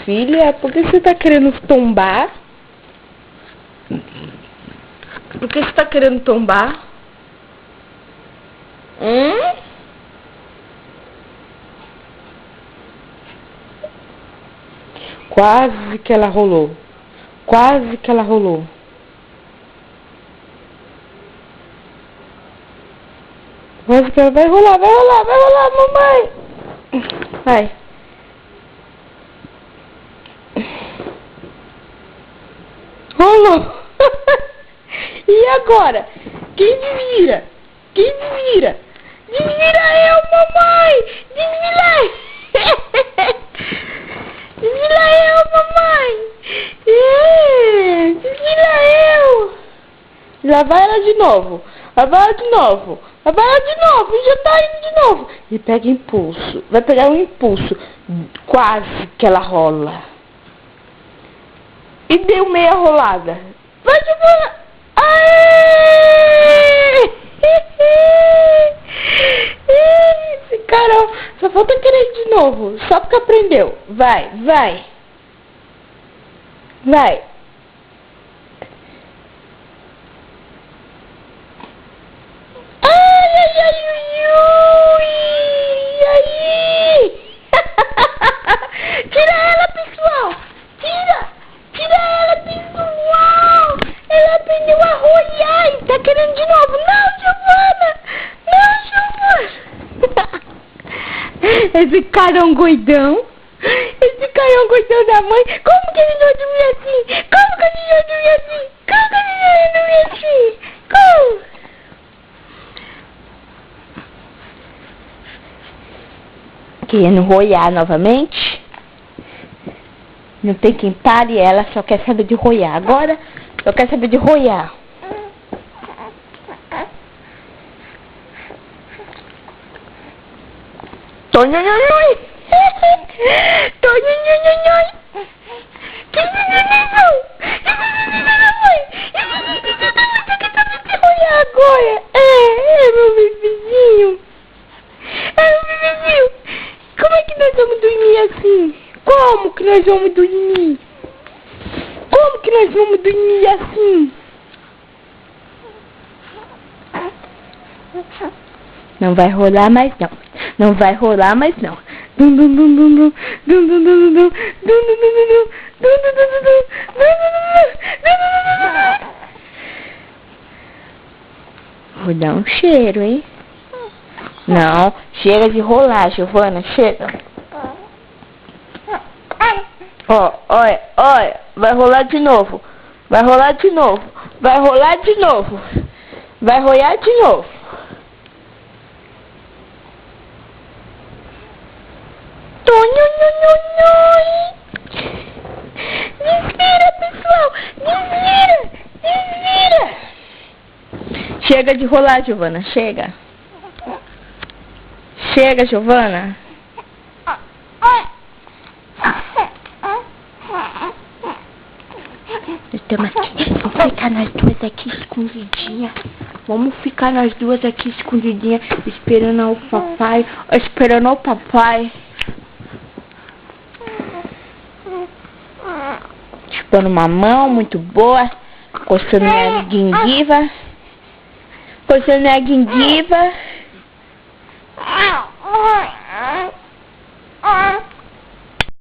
filha, por que você tá querendo tombar? Por que você tá querendo tombar? Quase que ela rolou. Quase que ela rolou. Quase que ela vai rolar, mamãe. Vai. Rolou. E agora? Quem me vira? Quem me vira? Desvira eu, mamãe! Desvira! Desvira eu, mamãe! Desvira eu! Lá vai ela de novo. Lá vai ela de novo. Lá vai ela de novo. E já tá indo de novo. E pega impulso. Vai pegar um impulso. Quase que ela rola. E deu meia rolada. Vai de bola. Aê! Esse cara só falta querer de novo. Só porque aprendeu. Vai, vai. Vai. Ai, ai, ai, ui, ui. Aí. Tira ela, pessoal. Tira. Tira ela, pessoal. Ela aprendeu a roiar e tá querendo de novo. Não, Giovana. Não, Giovana. Esse cara é um goidão. Esse cara é um goidão da mãe. Como que ele não dormia assim? Como que ele não dormia assim? Como que ele não dormia assim? Como? Querendo roiar novamente. Não tem quem pare, ela só quer saber de roiar. Agora, só quer saber de roiar. Tonhonhonhoi! Tonhonhonhoi! Que roiar agora? Meu bebezinho. Meu bebezinho. Como é que nós vamos dormir assim? Como que nós vamos dormir? Como que nós vamos dormir assim? Não vai rolar mais não. Não vai rolar mais não. Dum dum dum dum dum dum dum dum dum dum dum vou dar um cheiro, hein? Não, chega de rolar, Giovana, chega. Ó, olha, olha, vai rolar de novo. Vai rolar de novo. Vai rolar de novo. Vai rolar de novo. Desvira, pessoal. Desvira. Desvira. Chega de rolar, Giovana. Chega. Chega, Giovana. Vamos ficar nós duas aqui escondidinhas. Vamos ficar nós duas aqui escondidinhas, esperando o papai. Esperando o papai. Chupando uma mão muito boa. Coçando minha guinguiva. Coçando minha guinguiva.